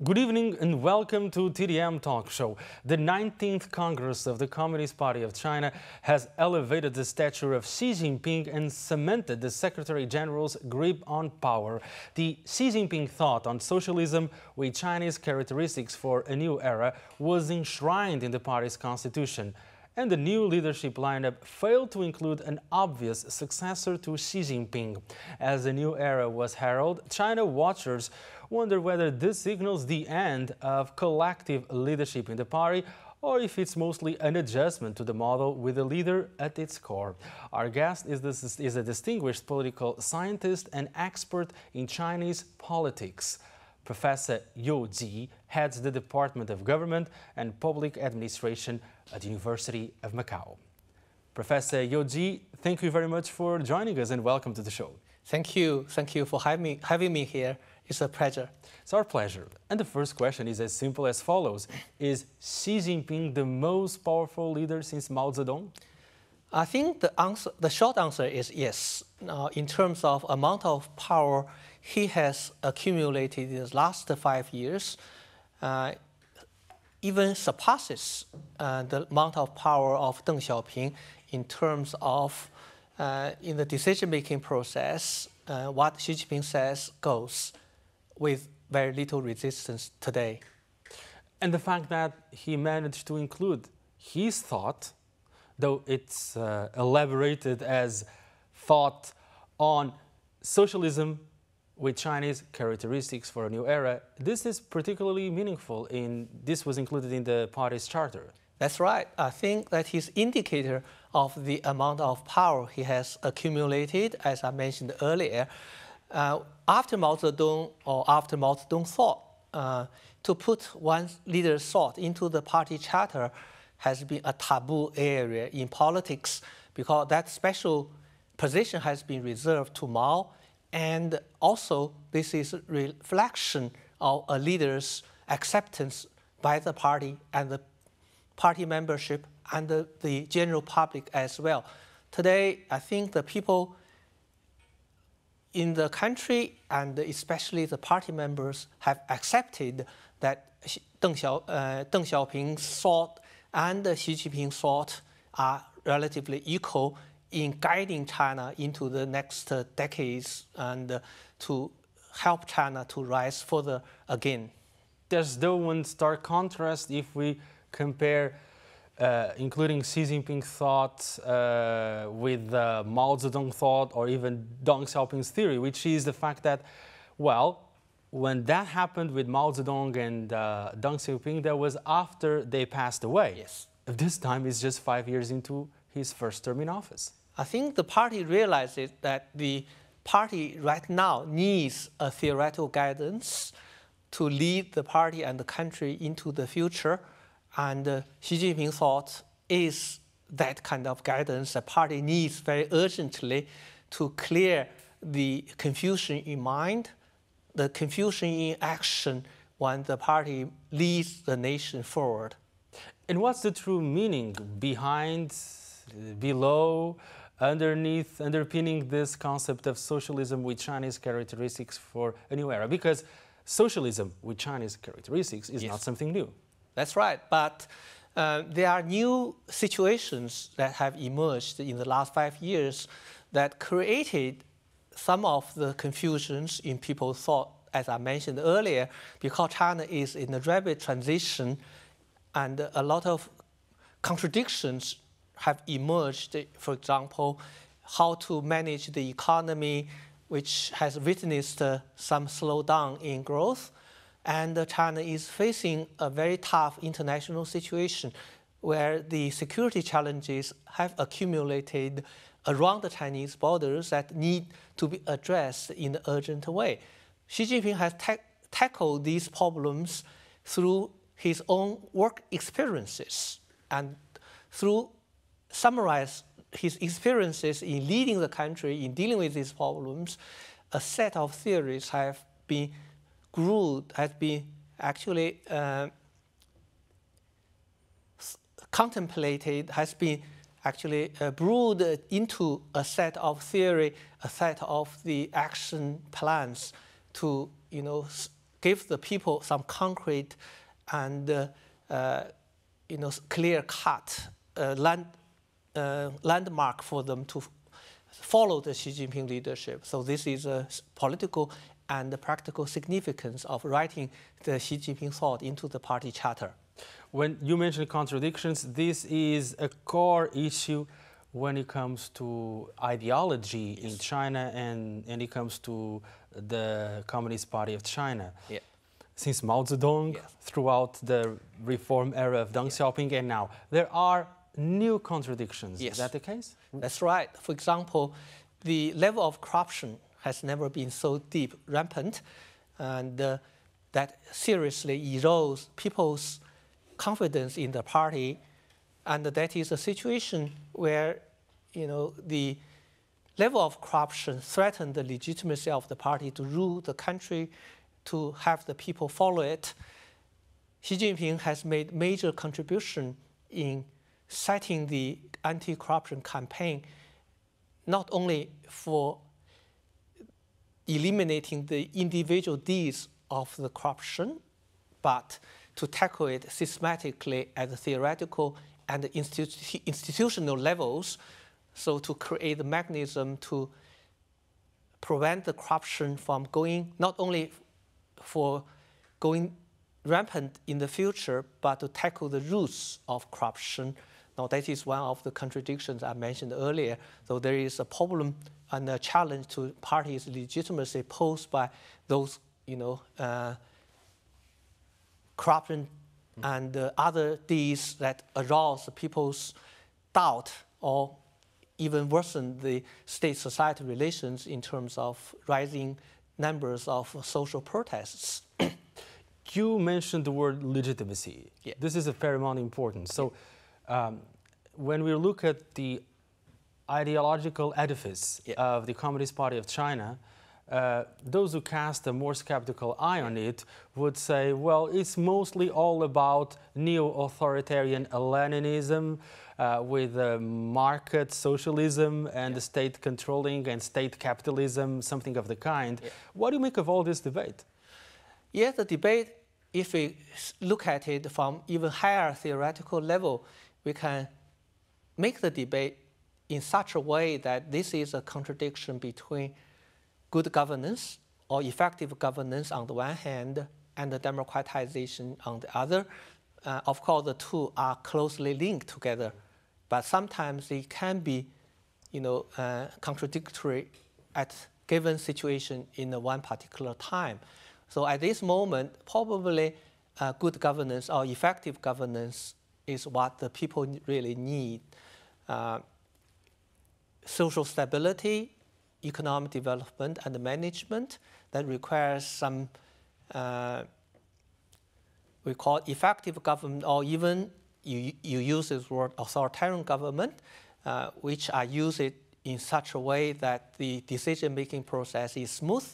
Good evening and welcome to TDM Talk Show. The 19th Congress of the Communist Party of China has elevated the stature of Xi Jinping and cemented the Secretary General's grip on power. The Xi Jinping thought on socialism with Chinese characteristics for a new era was enshrined in the party's constitution. And the new leadership lineup failed to include an obvious successor to Xi Jinping. As a new era was heralded, China watchers wonder whether this signals the end of collective leadership in the party or if it's mostly an adjustment to the model with a leader at its core. Our guest is a distinguished political scientist and expert in Chinese politics. Professor You Ji heads the Department of Government and Public Administration at the University of Macau. Professor You Ji, thank you very much for joining us and welcome to the show. Thank you for having me here. It's a pleasure. It's our pleasure. And the first question is as simple as follows. Is Xi Jinping the most powerful leader since Mao Zedong? I think the short answer is yes. In terms of amount of power he has accumulated in the last 5 years, even surpasses the amount of power of Deng Xiaoping in terms of in the decision-making process, what Xi Jinping says goes with very little resistance today. And the fact that he managed to include his thought, though it's elaborated as thought on socialism with Chinese characteristics for a new era, this is particularly meaningful. This was included in the party's charter. That's right. I think that is indicator of the amount of power he has accumulated, as I mentioned earlier. After Mao Zedong or after Mao Zedong thought, to put one leader's thought into the party charter has been a taboo area in politics because that special position has been reserved to Mao. And also, this is a reflection of a leader's acceptance by the party and the party membership and the general public as well. Today, I think the people in the country and especially the party members have accepted that Deng Xiaoping's thought and Xi Jinping's thought are relatively equal in guiding China into the next decades and to help China to rise further again. There's though one stark contrast if we compare including Xi Jinping's thought with Mao Zedong thought or even Deng Xiaoping's theory, which is the fact that, well, when that happened with Mao Zedong and Deng Xiaoping, that was after they passed away. Yes. This time is just 5 years into his first term in office. I think the party realizes that the party right now needs a theoretical guidance to lead the party and the country into the future. And Xi Jinping thought is that kind of guidance the party needs very urgently to clear the confusion in mind, the confusion in action when the party leads the nation forward. And what's the true meaning behind, below, underneath, underpinning this concept of socialism with Chinese characteristics for a new era? Because socialism with Chinese characteristics is not something new. That's right, but there are new situations that have emerged in the last 5 years that created some of the confusions in people's thought, as I mentioned earlier, because China is in a rapid transition and a lot of contradictions have emerged. For example, how to manage the economy, which has witnessed some slowdown in growth. And China is facing a very tough international situation where the security challenges have accumulated around the Chinese borders that need to be addressed in an urgent way. Xi Jinping has tackled these problems through his own work experiences and through summarize his experiences in leading the country in dealing with these problems. A set of theories have been actually contemplated, has been actually brewed into a set of theory, a set of the action plans to give the people some concrete and clear-cut landmark for them to follow the Xi Jinping leadership. So this is a political and practical significance of writing the Xi Jinping thought into the party charter. When you mention contradictions, this is a core issue when it comes to ideology in China and it comes to the Communist Party of China. Yeah. Since Mao Zedong, throughout the reform era of Deng Xiaoping, and now, there are new contradictions. Yes. Is that the case? That's right. For example, the level of corruption has never been so deep, rampant, and that seriously erodes people's confidence in the party. And that is a situation where, the level of corruption threatened the legitimacy of the party to rule the country, to have the people follow it. Xi Jinping has made major contribution in setting the anti-corruption campaign, not only for eliminating the individual deeds of the corruption, but to tackle it systematically at the theoretical and the institutional levels, so to create the mechanism to prevent the corruption from going, not only for going rampant in the future, but to tackle the roots of corruption. Now, that is one of the contradictions I mentioned earlier. So there is a problem and a challenge to parties' legitimacy posed by those, corruption and other deeds that arouse people's doubt or even worsen the state-society relations in terms of rising numbers of social protests. You mentioned the word legitimacy. Yeah. This is of paramount importance. So when we look at the ideological edifice of the Communist Party of China, those who cast a more skeptical eye on it would say, well, it's mostly all about neo-authoritarian Leninism with market socialism and the state controlling and state capitalism, something of the kind. Yeah. What do you make of all this debate? Yeah, the debate, if we look at it from even higher theoretical level, we can make the debate in such a way that this is a contradiction between good governance or effective governance on the one hand and the democratization on the other. Of course, the two are closely linked together, but sometimes they can be, contradictory at given situation in one particular time. So at this moment, probably good governance or effective governance is what the people really need. Social stability, economic development, and management that requires some, we call it effective government, or even you use this word authoritarian government, which I use it in such a way that the decision-making process is smooth,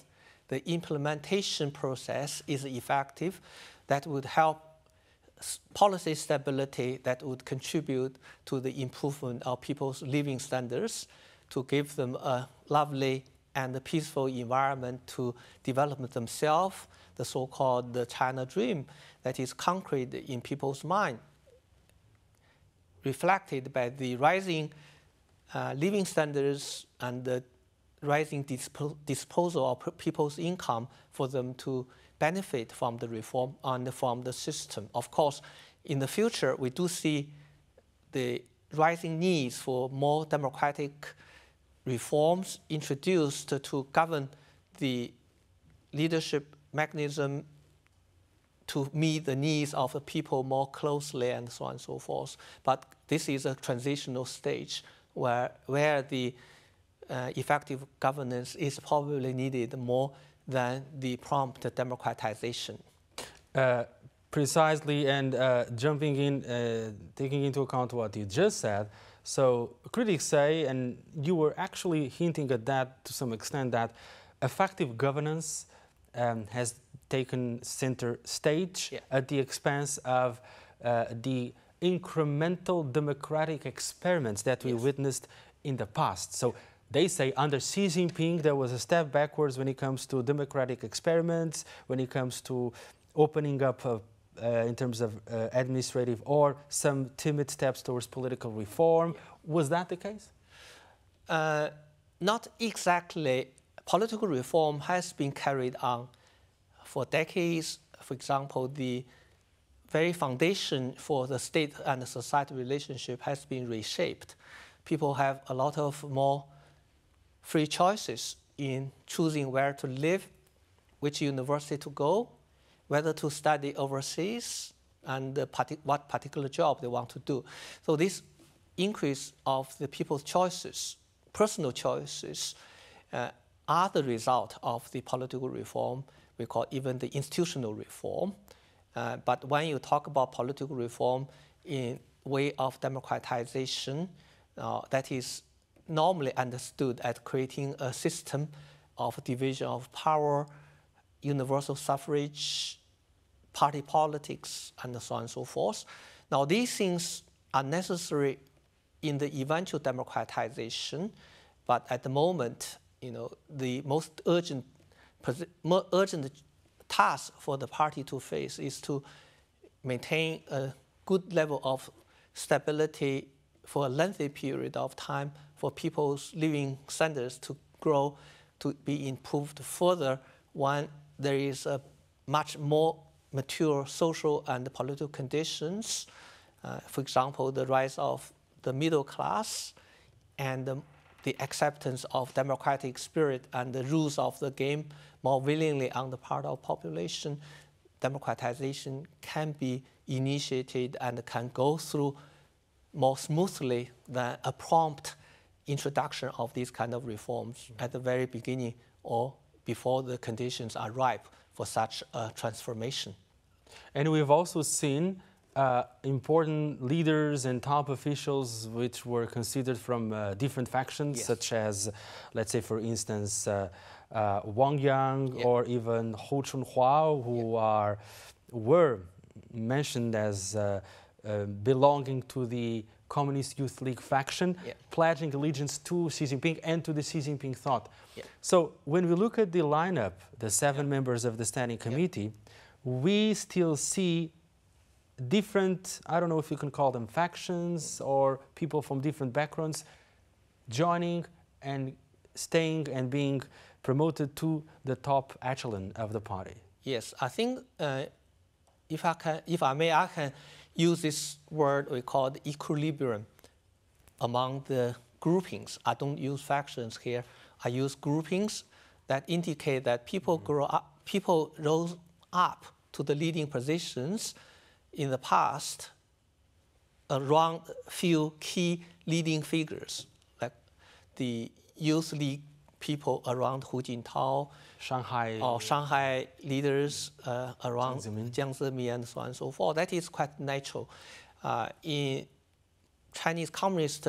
the implementation process is effective, that would help policy stability, that would contribute to the improvement of people's living standards, to give them a lovely and peaceful environment to develop themselves, the so-called the China dream that is concrete in people's mind, reflected by the rising living standards and the rising disposal of people's income for them to benefit from the reform and from the system. Of course, in the future, we do see the rising needs for more democratic reforms introduced to govern the leadership mechanism to meet the needs of the people more closely and so on and so forth. But this is a transitional stage where the effective governance is probably needed more than the prompt democratization. Precisely, and jumping in, taking into account what you just said, so critics say, and you were actually hinting at that to some extent, that effective governance has taken center stage at the expense of the incremental democratic experiments that we witnessed in the past. So they say under Xi Jinping there was a step backwards when it comes to democratic experiments, when it comes to opening up in terms of administrative or some timid steps towards political reform. Was that the case? Not exactly. Political reform has been carried on for decades. For example, the very foundation for the state and the society relationship has been reshaped. People have a lot of more free choices in choosing where to live, which university to go, whether to study overseas, and what particular job they want to do. So this increase of the people's choices, personal choices, are the result of the political reform. We call even the institutional reform. But when you talk about political reform in way of democratization, that is normally understood as creating a system of division of power, universal suffrage, party politics, and so on and so forth. Now, these things are necessary in the eventual democratization, but at the moment, the most urgent task for the party to face is to maintain a good level of stability for a lengthy period of time, for people's living standards to grow, to be improved further when there is a much more mature social and political conditions. For example, the rise of the middle class and the acceptance of democratic spirit and the rules of the game more willingly on the part of population. Democratization can be initiated and can go through more smoothly than a prompt introduction of these kind of reforms at the very beginning or before the conditions are ripe for such a transformation. And we've also seen important leaders and top officials which were considered from different factions, such as, let's say, for instance, Wang Yang or even Hou Chunhua, who were mentioned as belonging to the Communist Youth League faction, pledging allegiance to Xi Jinping and to the Xi Jinping thought. So when we look at the lineup, the 7 members of the Standing Committee, we still see different, I don't know if you can call them factions or people from different backgrounds joining and staying and being promoted to the top echelon of the party. Yes, I think if I may, I can use this word we call the equilibrium among the groupings. I don't use factions here. I use groupings that indicate that people rose up to the leading positions in the past around a few key leading figures, like the Youth League people around Hu Jintao, Shanghai leaders around Jiang Zemin and so on and so forth. That is quite natural. In Chinese Communist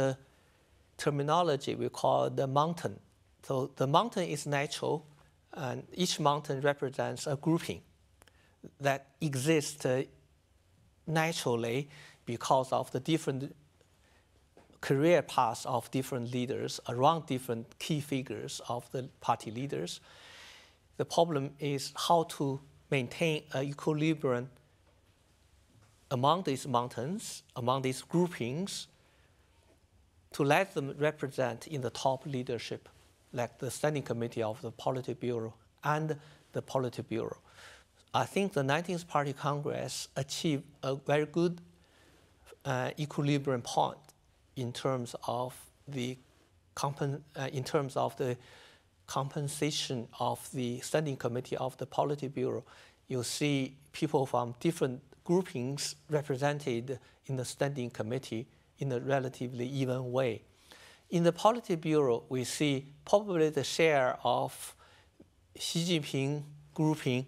terminology, we call the mountain. So the mountain is natural, and each mountain represents a grouping that exists naturally because of the different career paths of different leaders around different key figures of the party leaders. The problem is how to maintain an equilibrium among these mountains, among these groupings, to let them represent in the top leadership, like the Standing Committee of the Politburo and the Politburo. I think the 19th Party Congress achieved a very good equilibrium point in terms of the compensation of the Standing Committee of the Politburo. You see people from different groupings represented in the Standing Committee in a relatively even way. In the Politburo, we see probably the share of Xi Jinping grouping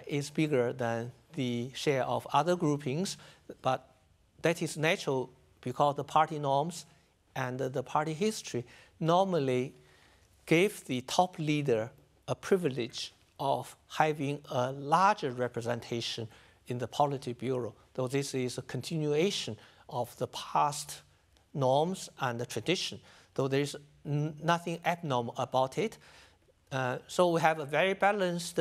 is bigger than the share of other groupings, but that is natural because the party norms and the party history normally gave the top leader a privilege of having a larger representation in the Politburo, though this is a continuation of the past norms and the tradition. Though there is nothing abnormal about it. So we have a very balanced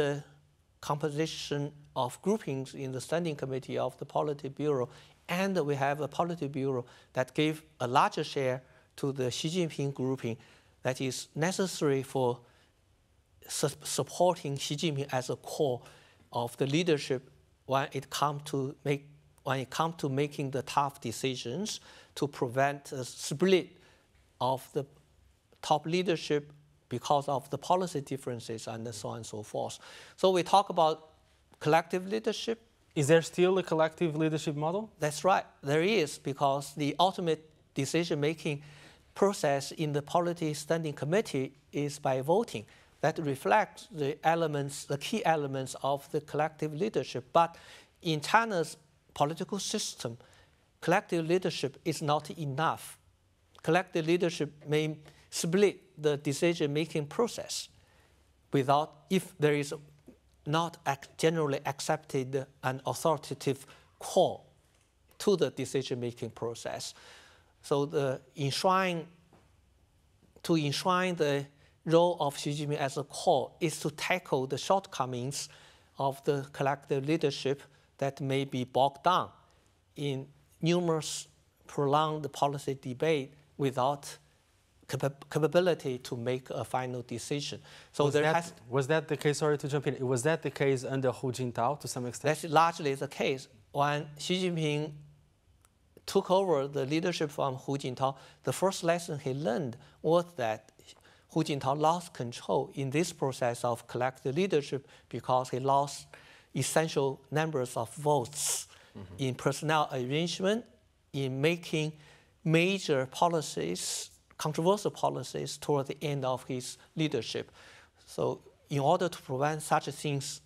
composition of groupings in the Standing Committee of the Politburo, and we have a Politburo that gave a larger share to the Xi Jinping grouping that is necessary for supporting Xi Jinping as a core of the leadership when it comes to making the tough decisions to prevent a split of the top leadership because of the policy differences and so on and so forth. So we talk about collective leadership. Is there still a collective leadership model? That's right, there is, because the ultimate decision-making process in the Polity Standing Committee is by voting. That reflects the elements, the key elements of the collective leadership. But in China's political system, collective leadership is not enough. Collective leadership may split the decision-making process if there is not generally accepted and authoritative core to the decision-making process. So to enshrine the role of Xi Jinping as a core is to tackle the shortcomings of the collective leadership that may be bogged down in numerous prolonged policy debate without capability to make a final decision. So was that the case? Sorry to jump in. Was that the case under Hu Jintao to some extent? That's largely the case. When Xi Jinping took over the leadership from Hu Jintao, the first lesson he learned was that Hu Jintao lost control in this process of collective leadership because he lost essential numbers of votes in personnel arrangement, in making major policies, controversial policies toward the end of his leadership. So in order to prevent such things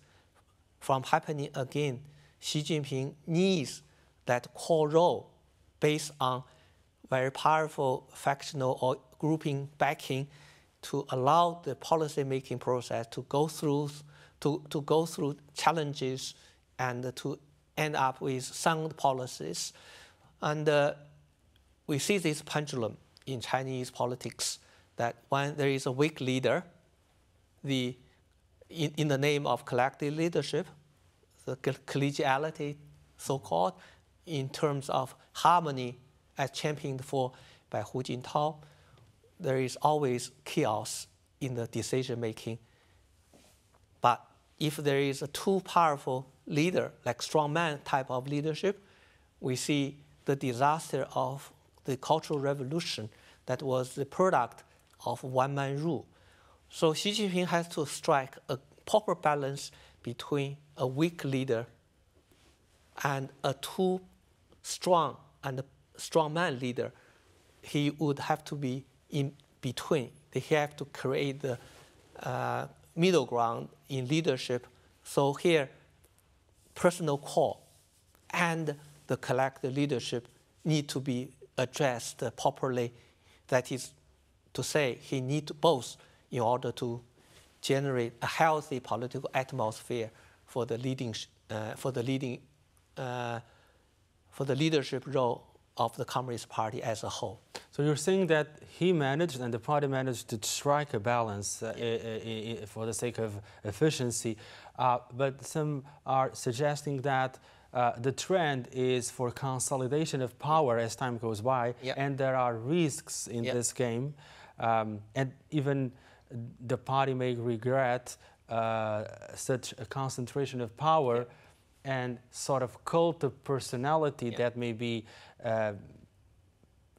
from happening again, Xi Jinping needs that core role based on very powerful factional or grouping backing to allow the policy-making process to go through challenges and to end up with sound policies. And we see this pendulum in Chinese politics, that when there is a weak leader, in the name of collective leadership, the collegiality, so-called, in terms of harmony as championed for by Hu Jintao, there is always chaos in the decision-making. But if there is a too powerful leader, like strongman type of leadership, we see the disaster of the Cultural Revolution that was the product of one-man rule. So Xi Jinping has to strike a proper balance between a weak leader and a too strong and strongman leader. He would have to be in between. They have to create the middle ground in leadership. So here, personal core and the collective leadership need to be addressed properly. That is to say, he needs both in order to generate a healthy political atmosphere for the leadership role of the Communist Party as a whole. So you're saying that he managed and the party managed to strike a balance for the sake of efficiency, but some are suggesting that the trend is for consolidation of power as time goes by, and there are risks in this game, and even the party may regret such a concentration of power and sort of cult of personality that may be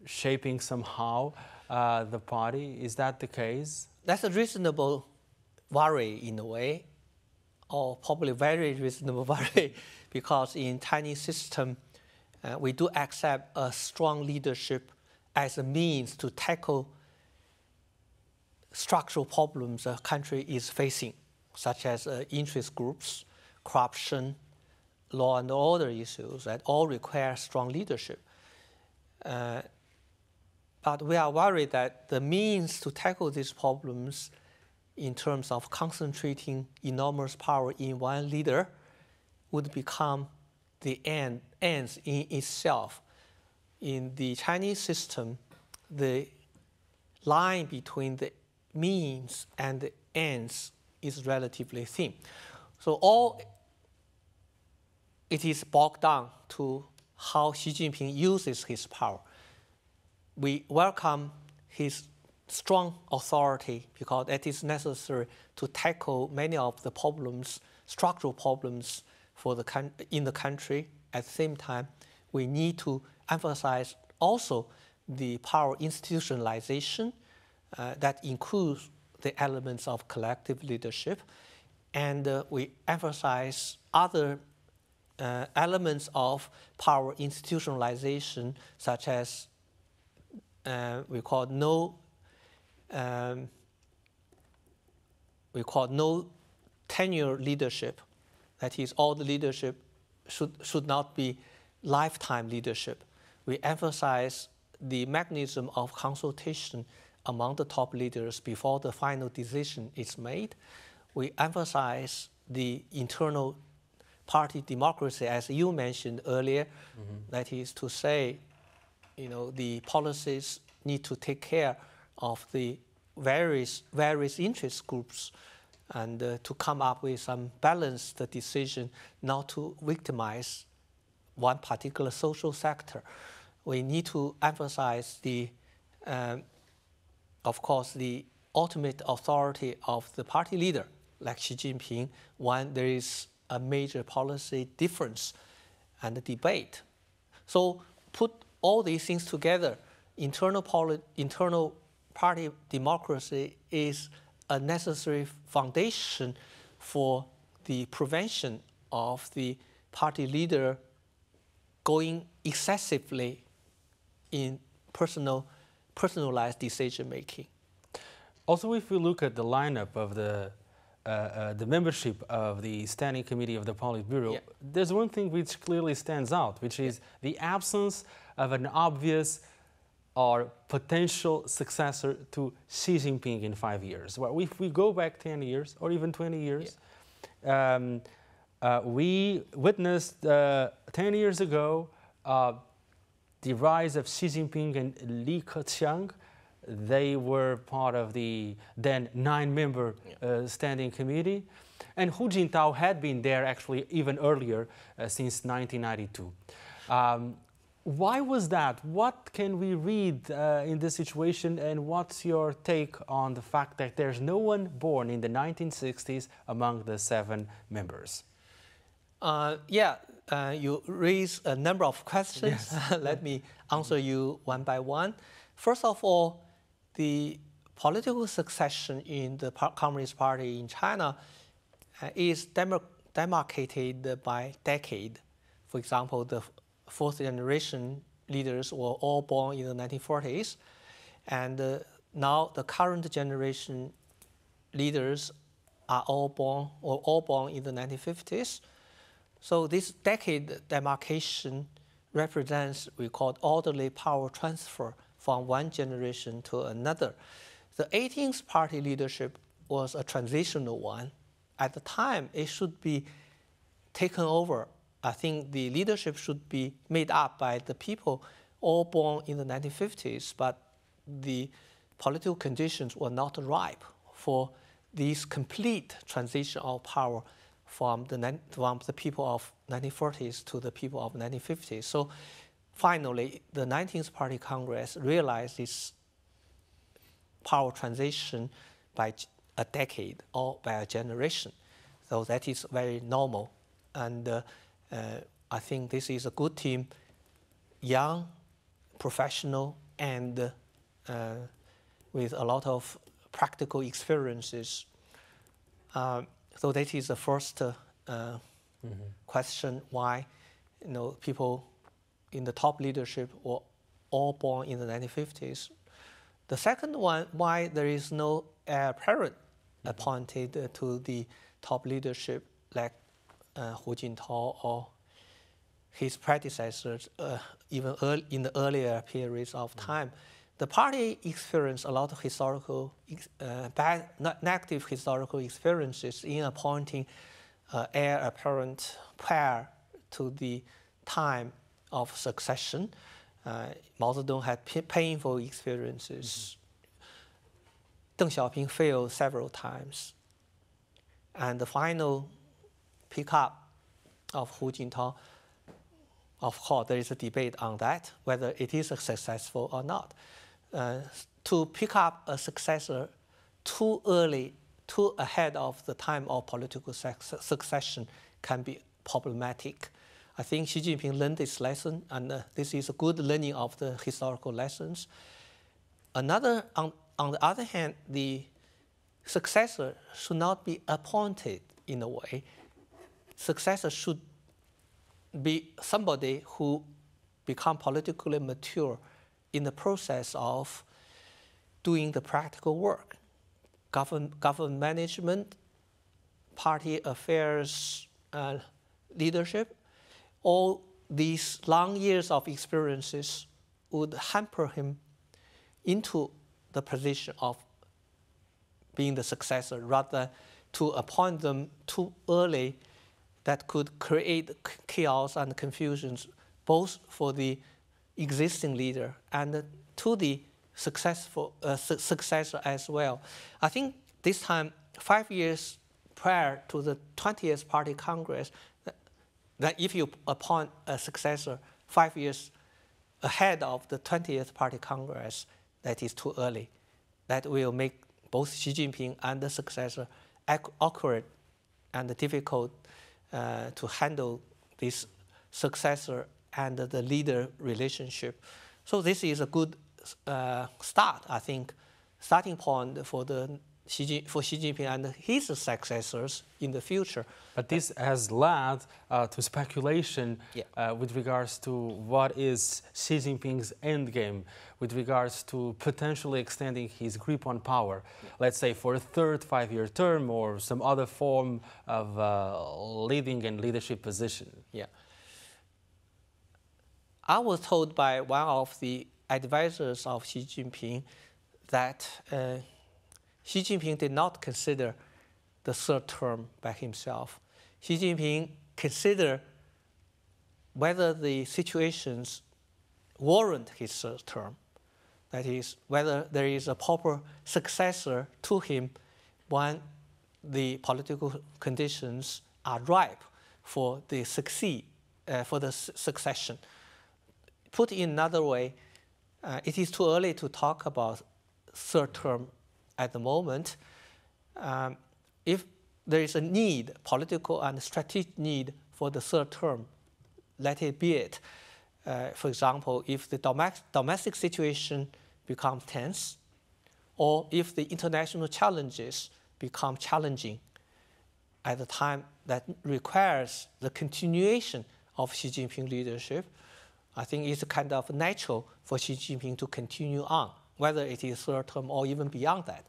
shaping somehow the party. Is that the case? That's a reasonable worry in a way, or probably very reasonable worry, because in Chinese system, we do accept a strong leadership as a means to tackle structural problems a country is facing, such as interest groups, corruption, law and order issues that all require strong leadership. But we are worried that the means to tackle these problems in terms of concentrating enormous power in one leader would become the ends in itself. In the Chinese system, the line between the means and the ends is relatively thin. So all it is bogged down to how Xi Jinping uses his power. We welcome his strong authority because it is necessary to tackle many of the problems, structural problems in the country. At the same time, we need to emphasize also the power institutionalization that includes the elements of collective leadership. And we emphasize other elements of power institutionalization, such as we call no tenure leadership. That is, all the leadership should not be lifetime leadership. We emphasize the mechanism of consultation among the top leaders before the final decision is made. We emphasize the internal party democracy, as you mentioned earlier. Mm-hmm. That is to say, the policies need to take care of the various interest groups and to come up with some balanced decision, not to victimize one particular social sector. We need to emphasize of course, the ultimate authority of the party leader, like Xi Jinping, when there is a major policy difference and debate. So put all these things together, internal party democracy is a necessary foundation for the prevention of the party leader going excessively in personalized decision making. Also, if we look at the lineup of the membership of the Standing Committee of the Politburo, yeah, there's one thing which clearly stands out, which is the absence of an obvious or potential successor to Xi Jinping in 5 years. Well, if we go back 10 years or even 20 years, yeah, we witnessed 10 years ago the rise of Xi Jinping and Li Keqiang. They were part of the then 9-member standing committee. And Hu Jintao had been there actually even earlier, since 1992. Why was that? What can we read in this situation, and what's your take on the fact that there's no one born in the 1960s among the 7 members? You raise a number of questions. Yes. Let me answer you one by one. First of all, the political succession in the Communist Party in China is demarcated by decade. For example, the 4th generation leaders were all born in the 1940s, and now the current generation leaders are all born in the 1950s. So this decade demarcation represents, we call, orderly power transfer from one generation to another. The 18th party leadership was a transitional one. At the time, it should be taken over. I think the leadership should be made up by the people all born in the 1950s, but the political conditions were not ripe for this complete transition of power from the people of 1940s to the people of 1950s. So finally, the 19th Party Congress realized this power transition by a decade or by a generation. So that is very normal. And I think this is a good team, young, professional, and with a lot of practical experiences. So that is the first question, why people in the top leadership were all born in the 1950s. The second one, why there is no heir apparent appointed to the top leadership like Hu Jintao or his predecessors, even in the earlier periods of time. The party experienced a lot of historical, negative historical experiences in appointing heir apparent prior to the time of succession. Mao Zedong had painful experiences. Deng Xiaoping failed several times. And the final pickup of Hu Jintao, of course, there is a debate on that, whether it is successful or not. To pick up a successor too early, too ahead of the time of political succession can be problematic. I think Xi Jinping learned this lesson, and this is a good learning of the historical lessons. On the other hand, the successor should not be appointed in a way. Successor should be somebody who become politically mature in the process of doing the practical work, government management, party affairs, leadership. All these long years of experiences would hamper him into the position of being the successor, rather to appoint them too early that could create chaos and confusions both for the existing leader and to the successor as well. I think this time, 5 years prior to the 20th Party Congress, that if you appoint a successor 5 years ahead of the 20th Party Congress, that is too early. That will make both Xi Jinping and the successor awkward and difficult to handle this successor and the leader relationship. So this is a good start, I think, starting point for Xi Jinping and his successors in the future. But this has led to speculation with regards to what is Xi Jinping's endgame, with regards to potentially extending his grip on power, let's say for a third 5-year term or some other form of leading and leadership position. Yeah. I was told by one of the advisors of Xi Jinping that Xi Jinping did not consider the third term by himself. Xi Jinping considered whether the situations warrant his third term. That is, whether there is a proper successor to him when the political conditions are ripe for the succession. Put in another way, it is too early to talk about third term at the moment. If there is a need, political and strategic need for the third term, let it be it. For example, if the domestic situation becomes tense, or if the international challenges become challenging at the time that requires the continuation of Xi Jinping leadership, I think it's kind of natural for Xi Jinping to continue on, whether it is third term or even beyond that.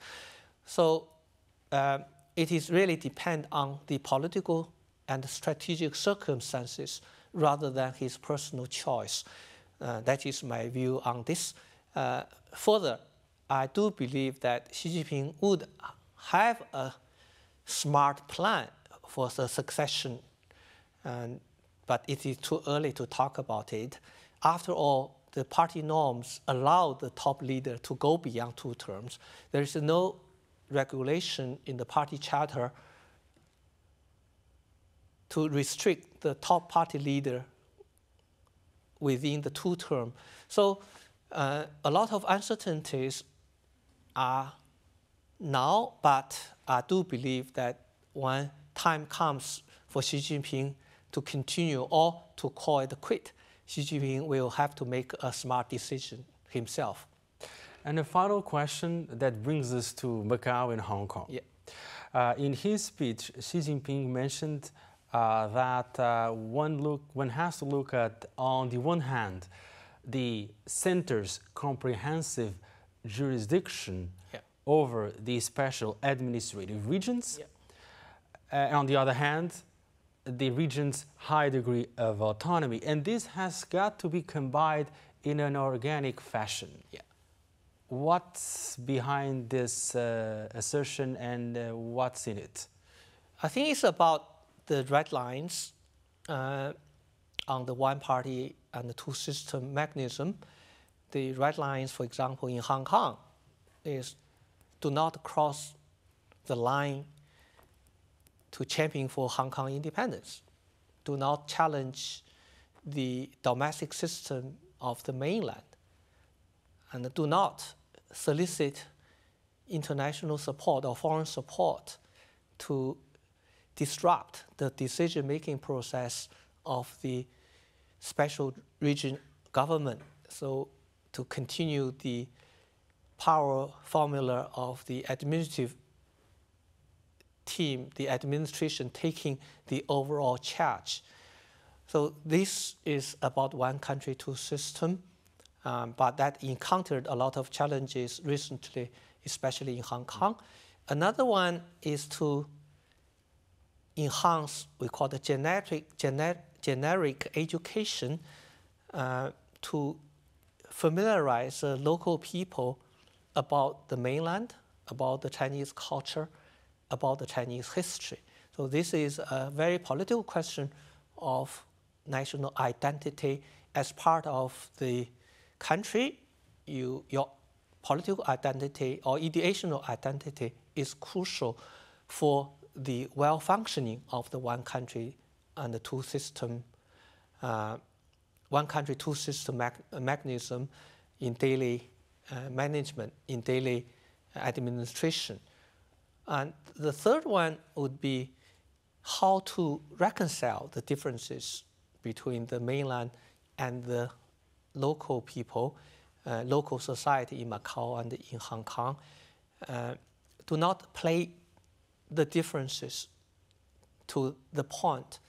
So it is really depend on the political and strategic circumstances rather than his personal choice. That is my view on this. Further, I do believe that Xi Jinping would have a smart plan for the succession, but it is too early to talk about it. After all, the party norms allow the top leader to go beyond 2 terms. There is no regulation in the party charter to restrict the top party leader within the 2 terms. So a lot of uncertainties are now, but I do believe that when time comes for Xi Jinping to continue or to call it quit, Xi Jinping will have to make a smart decision himself. And a final question that brings us to Macau and Hong Kong. Yeah. In his speech, Xi Jinping mentioned that one has to look at, on the one hand, the center's comprehensive jurisdiction over the special administrative regions, and on the other hand, the region's high degree of autonomy. And this has got to be combined in an organic fashion. Yeah. What's behind this assertion and what's in it? I think it's about the red lines on the one party and the 2 system mechanism. The red lines, for example, in Hong Kong is do not cross the line to champion for Hong Kong independence, do not challenge the domestic system of the mainland, and do not solicit international support or foreign support to disrupt the decision-making process of the special region government. So to continue the power formula of the administrative team, the administration taking the overall charge. So this is about one country, two system, but that encountered a lot of challenges recently, especially in Hong Kong. Another one is to enhance, we call the generic education, to familiarize local people about the mainland, about the Chinese culture, about the Chinese history. So this is a very political question of national identity. As part of the country, your political identity or ideational identity is crucial for the well-functioning of the one country and the two system, one country, two system mechanism in daily management, in daily administration. And the third one would be how to reconcile the differences between the mainland and the local people, local society in Macau and in Hong Kong. Do not play the differences to the point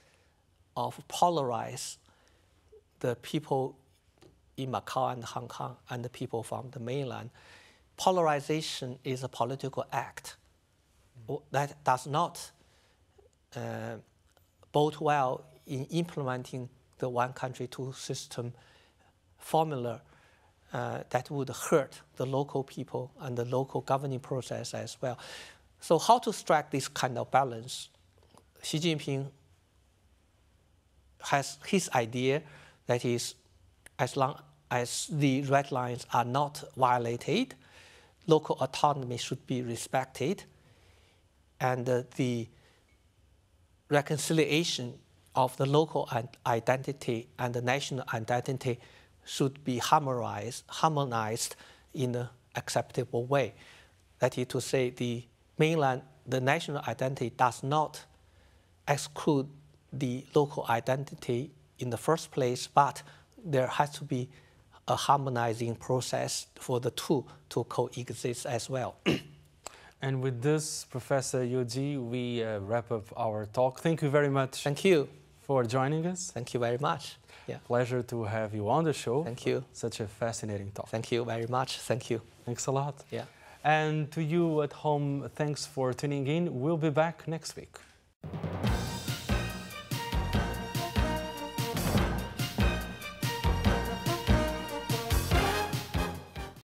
of polarize the people in Macau and Hong Kong and the people from the mainland. Polarization is a political act that does not bode well in implementing the one country, two system formula that would hurt the local people and the local governing process as well. So how to strike this kind of balance? Xi Jinping has his idea, that is, as long as the red lines are not violated, local autonomy should be respected, and the reconciliation of the local identity and the national identity should be harmonized in an acceptable way. That is to say, the mainland, the national identity does not exclude the local identity in the first place, but there has to be a harmonizing process for the two to coexist as well. And with this, Professor Yu Ji, we wrap up our talk. Thank you very much. Thank you for joining us. Thank you very much. Yeah. Pleasure to have you on the show. Thank you. Such a fascinating talk. Thank you very much. Thank you. Thanks a lot. Yeah. And to you at home, thanks for tuning in. We'll be back next week.